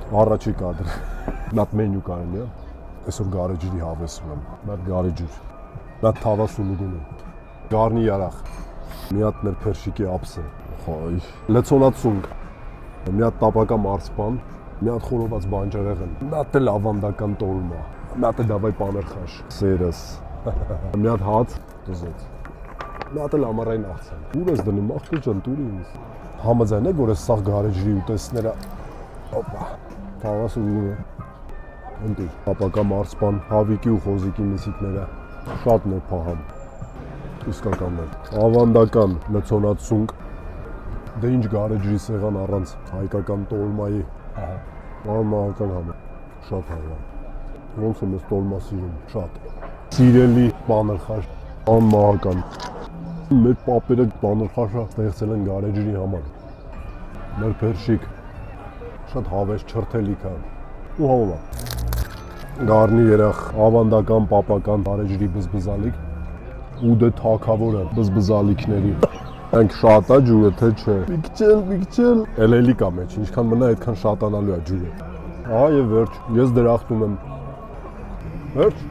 Առաջի կադրը։ Մի հատ մենյու կարելի է։ Այսօր գարեջրի հավես ունեմ։ Մի հատ գարեջուր։ Մի հատ թավասունուկ ունեմ։ Գառնի երախ։ Մի հատ մեր փերշիկի ափսը։ Խայ։ Լցոնած սունկ։ Մի հատ տապակա մարցպան, մի հատ խորոված բանջարեղեն, մի հատ էլ ավանդական տոլմա, մի հատ էլ դավայ պաներխաշ, սերս, մի հատ հաց, դզոց, մի հատ էլ ամառային աղցան։ Ուր ես դնում, աղջիկ ջան, տուր ինձ։ Համաձայն եք, որ այս սաղ գարեջրի ուտեսները, օպա, թավասունուկը, ընտիր, տապակա մարցպան, հավիկի ու խոզիկի միսիկները, շատ նոր պահամ, իսկականներ, ավանդական լցոնած սունկ, դե ինչ գարեջրի սեղան առանց հայկական տոլմայի, անմահական համ է, շատ հավա, ոնց եմ ես տոլմա սիրում, շատ, սիրելի պաներխաշ, անմահական, մեր պապերը պաներխաշը ստեղծել են գարեջրի համար, մեր փերշիկ, շատ հավես չրթելիք է, ու հավա, գառնի երախ, ավանդական պապական գարեջրի բզբզալիք, ու դե թագավորը բզբզալիքների, Ենք շատ է ջուրը, թե չէ։ Միքչել։ Էլելի կա մեջ, ինչքան մնա այդքան շատանալու է ջուրը։ Ահա եւ վերջ, ես դրախտում եմ։ Վերջ։